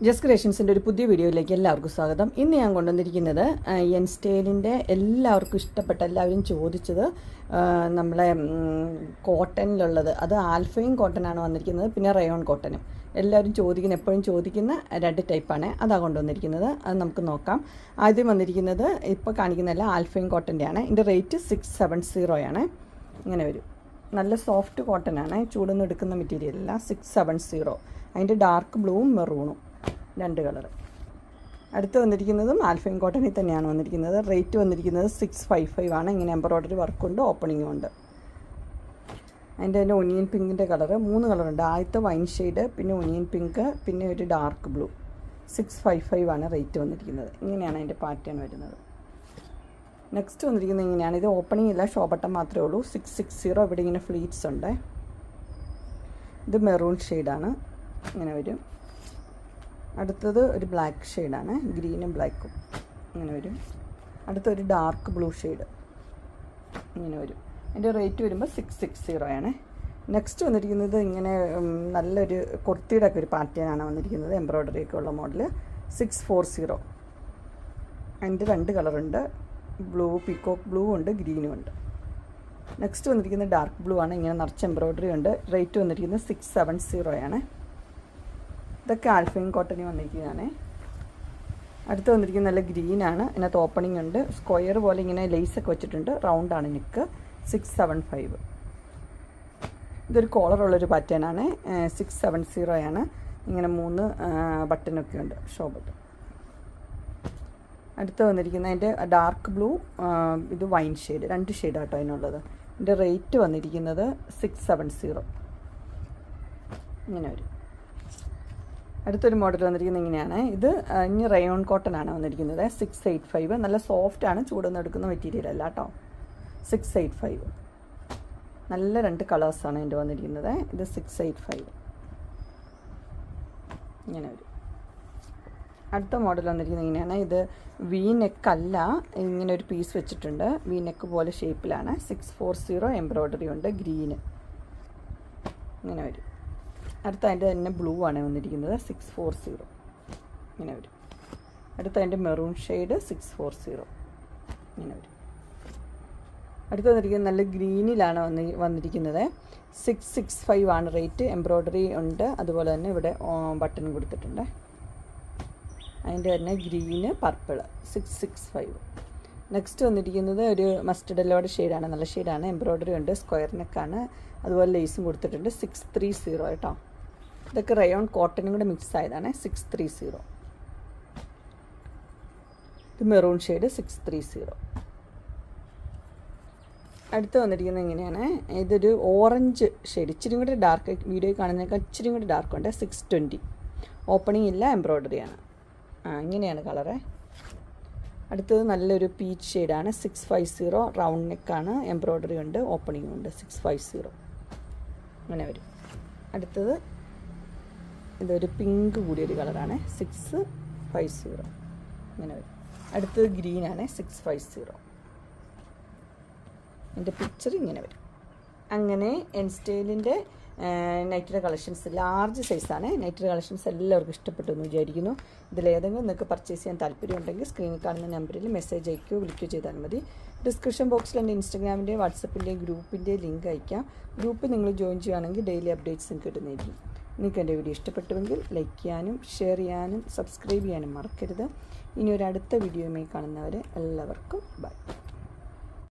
Just ക്രിയേഷൻസിൻ്റെ ഒരു പുതിയ വീഡിയോയിലേക്ക് എല്ലാവർക്കും സ്വാഗതം. ഇന്ന് ഞാൻ കൊണ്ടുവന്നിരിക്കുന്നത് എൻ സ്റ്റൈലിൻ്റെ എല്ലാവർക്കും ഇഷ്ടപ്പെട്ട, എല്ലാവരും ചോദിച്ചത് നമ്മളെ കോട്ടണിലുള്ളത്, അത് ആൽഫയും കോട്ടനാണ് വന്നിരിക്കുന്നത്, പിന്നെ റയോൺ കോട്ടനും. എല്ലാവരും എപ്പോഴും ചോദിക്കുന്ന രണ്ട് ടൈപ്പാണ് അതാണ് കൊണ്ടുവന്നിരിക്കുന്നത്. അത് നമുക്ക് നോക്കാം. ആദ്യം വന്നിരിക്കുന്നത് ഇപ്പോൾ കാണിക്കുന്നതല്ല, ആൽഫയും കോട്ടൻ്റെയാണ്. ഇതിൻ്റെ റേറ്റ് 670 ആണ്. ഇങ്ങനെ വരും. നല്ല സോഫ്റ്റ് കോട്ടനാണ്, ചൂടൊന്നും എടുക്കുന്ന മെറ്റീരിയലല്ല. 670. അതിൻ്റെ ഡാർക്ക് ബ്ലൂവും മെറൂണും രണ്ട് കളർ. അടുത്ത് വന്നിരിക്കുന്നതും ആൽഫയും കോട്ടണിൽ തന്നെയാണ് വന്നിരിക്കുന്നത്. റേറ്റ് വന്നിരിക്കുന്നത് 655 ആണ്. ഇങ്ങനെ എംബ്രോയ്ഡറി വർക്കുണ്ട്, ഓപ്പണിങ്ങും ഉണ്ട്. അതിൻ്റെ തന്നെ ഒനിയൻ പിങ്കിൻ്റെ കളറ് 3 കളറുണ്ട്. ആദ്യത്തെ വൈൻ ഷെയ്ഡ്, പിന്നെ ഒനിയൻ പിങ്ക്, പിന്നെ ഒരു ഡാർക്ക് ബ്ലൂ. 655 ആണ് റേറ്റ് വന്നിരിക്കുന്നത്. ഇങ്ങനെയാണ് അതിൻ്റെ പാറ്റേൺ വരുന്നത്. നെക്സ്റ്റ് വന്നിരിക്കുന്നത് ഇങ്ങനെയാണ്. ഇത് ഓപ്പണിംഗ് ഇല്ല, ഷോ ബട്ടൺ മാത്രമേ ഉള്ളൂ. 660. ഇവിടെ ഇങ്ങനെ ഫ്ലീറ്റ്സ് ഉണ്ട്. ഇത് മെറൂൺ ഷെയ്ഡാണ്, ഇങ്ങനെ വരും. അടുത്തത് ഒരു ബ്ലാക്ക് ഷെയ്ഡാണ്, ഗ്രീനും ബ്ലാക്കും ഇങ്ങനെ വരും. അടുത്തൊരു ഡാർക്ക് ബ്ലൂ ഷെയ്ഡ് ഇങ്ങനെ വരും. അതിൻ്റെ റേറ്റ് വരുമ്പോൾ 660 ആണ്. നെക്സ്റ്റ് വന്നിരിക്കുന്നത് ഇങ്ങനെ നല്ലൊരു കുർത്തിയുടെ ഒക്കെ ഒരു പാറ്റേണാണ് വന്നിരിക്കുന്നത്, എംബ്രോയ്ഡറി ഒക്കെ ഉള്ള മോഡൽ. 640. അതിൻ്റെ രണ്ട് കളറുണ്ട്, ബ്ലൂ, പീക്കോക്ക് ബ്ലൂ ഉണ്ട്, ഗ്രീനും ഉണ്ട്. നെക്സ്റ്റ് വന്നിരിക്കുന്നത് ഡാർക്ക് ബ്ലൂ ആണ്, ഇങ്ങനെ നിറച്ച് എംബ്രോയ്ഡറി ഉണ്ട്. റേറ്റ് വന്നിരിക്കുന്നത് 670 ആണ്. ഇതൊക്കെ ആൽഫയും കോട്ടനും വന്നിരിക്കുന്നതാണ്. അടുത്ത് വന്നിരിക്കുന്നത് നല്ല ഗ്രീനാണ്, ഇതിനകത്ത് ഓപ്പണിംഗ് ഉണ്ട്, സ്ക്വയർ പോലെ ഇങ്ങനെ ലേസൊക്കെ വെച്ചിട്ടുണ്ട്, റൗണ്ടാണ് നെക്ക്. 675. ഇതൊരു കോളറുള്ളൊരു പാറ്റേണാണ്. 670 ആണ്. ഇങ്ങനെ 3 ബട്ടനൊക്കെ ഉണ്ട്, ഷോ ബട്ടൺ. അടുത്ത് വന്നിരിക്കുന്നത് അതിൻ്റെ ഡാർക്ക് ബ്ലൂ, ഇത് വൈൻ ഷെയ്ഡ്, 2 ഷെയ്ഡാട്ടോ അതിനുള്ളത്. ഇതിൻ്റെ റേറ്റ് വന്നിരിക്കുന്നത് 670 ഇങ്ങനെ വരും. അടുത്തൊരു മോഡൽ വന്നിരിക്കുന്നത് ഇങ്ങനെയാണ്. ഇത് ഇനി റയോൺ കോട്ടനാണ് വന്നിരിക്കുന്നത്. 685. നല്ല സോഫ്റ്റാണ്, ചൂടൊന്നും എടുക്കുന്ന മെറ്റീരിയൽ അല്ല കേട്ടോ. 685. നല്ല 2 കളേഴ്സാണ് ഇതിൻ്റെ വന്നിരിക്കുന്നത്. ഇത് 685 ഇങ്ങനെ വരും. അടുത്ത മോഡൽ വന്നിരിക്കുന്നത് ഇങ്ങനെയാണ്. ഇത് വി നെക്ക് അല്ല, ഇങ്ങനെ ഒരു പീസ് വെച്ചിട്ടുണ്ട്, വി നെക്ക് പോലെ ഷേപ്പിലാണ്. 640. എംബ്രോയ്ഡറി ഉണ്ട്, ഗ്രീന് ഇങ്ങനെ വരും. അടുത്ത അതിൻ്റെ തന്നെ ബ്ലൂ ആണ് വന്നിരിക്കുന്നത്. 640 ഇങ്ങനെ വരും. അടുത്ത അതിൻ്റെ മെറൂൺ ഷെയ്ഡ് 640 ഇങ്ങനെ വരും. അടുത്ത് വന്നിരിക്കുന്നത് നല്ല ഗ്രീനിലാണ് വന്നിരിക്കുന്നത്. 665 ആണ് റേറ്റ്. എംബ്രോയ്ഡറി ഉണ്ട്, അതുപോലെ തന്നെ ഇവിടെ ബട്ടൺ കൊടുത്തിട്ടുണ്ട്. അതിൻ്റെ തന്നെ ഗ്രീന്, പർപ്പിൾ. 665. നെക്സ്റ്റ് വന്നിരിക്കുന്നത് ഒരു മസ്റ്റർഡ് യെല്ലോയുടെ ഷെയ്ഡാണ്, നല്ല ഷെയ്ഡാണ്. എംബ്രോയ്ഡറി ഉണ്ട്, സ്ക്വയർ നെക്കാണ്, അതുപോലെ ലേസും കൊടുത്തിട്ടുണ്ട്. 630 കേട്ടോ. ഇതൊക്കെ റയോൺ കോട്ടനും കൂടെ മിക്സ് ആയതാണ്. 630. ഇത് മെറൂൺ ഷെയ്ഡ് 630. അടുത്ത് വന്നിരിക്കുന്നത് ഇങ്ങനെയാണ്. ഇതൊരു ഓറഞ്ച് ഷെയ്ഡ്, ഇച്ചിരി കൂടി ഡാർക്ക്, വീഡിയോയിൽ കാണുന്നതിനേക്കാൾ ഇച്ചിരി കൂടി ഡാർക്കുണ്ട്. 620. ഓപ്പണിംഗ് ഇല്ല, എംബ്രോയ്ഡറിയാണ്. ഇങ്ങനെയാണ് കളറ്. അടുത്തത് നല്ലൊരു പീച്ച് ഷെയ്ഡാണ്. 650. റൗണ്ട് നെക്കാണ്, എംബ്രോയ്ഡറി ഉണ്ട്, ഓപ്പണിംഗ് ഉണ്ട്. 650 അങ്ങനെ വരും. അടുത്തത് ഇതൊരു പിങ്ക് കൂടിയൊരു കളറാണ്. 650 ഇങ്ങനെ വരും. അടുത്തത് ഗ്രീനാണ്. 650. എൻ്റെ പിക്ചർ ഇങ്ങനെ വരും. അങ്ങനെ എൻ സ്റ്റൈലിൻ്റെ നൈറ്റിയുടെ കളക്ഷൻസ് ലാർജ് സൈസാണ്. നൈറ്റിയുടെ കളക്ഷൻസ് എല്ലാവർക്കും ഇഷ്ടപ്പെട്ടു എന്ന് വിചാരിക്കുന്നു. ഇതിലേതെങ്കിലും നിങ്ങൾക്ക് പർച്ചേസ് ചെയ്യാൻ താല്പര്യമുണ്ടെങ്കിൽ സ്ക്രീനിൽ കാണുന്ന നമ്പറിൽ മെസ്സേജ് അയക്കുകയോ വിളിക്കുകയോ ചെയ്താൽ മതി. ഡിസ്ക്രിപ്ഷൻ ബോക്സിൽ എൻ്റെ ഇൻസ്റ്റാഗ്രാമിൻ്റെയും വാട്സപ്പിൻ്റെയും ഗ്രൂപ്പിൻ്റെ ലിങ്ക് അയക്കാം. ഗ്രൂപ്പിൽ നിങ്ങൾ ജോയിൻ ചെയ്യുകയാണെങ്കിൽ ഡെയിലി അപ്ഡേറ്റ്സും കിട്ടുന്നതായിരിക്കും. നിങ്ങൾക്ക് എൻ്റെ വീഡിയോ ഇഷ്ടപ്പെട്ടുവെങ്കിൽ ലൈക്ക് ചെയ്യാനും ഷെയർ ചെയ്യാനും സബ്സ്ക്രൈബ് ചെയ്യാനും മറക്കരുത്. ഇനി ഒരു അടുത്ത വീഡിയോയുമായി കാണുന്നവരെ എല്ലാവർക്കും ബൈ.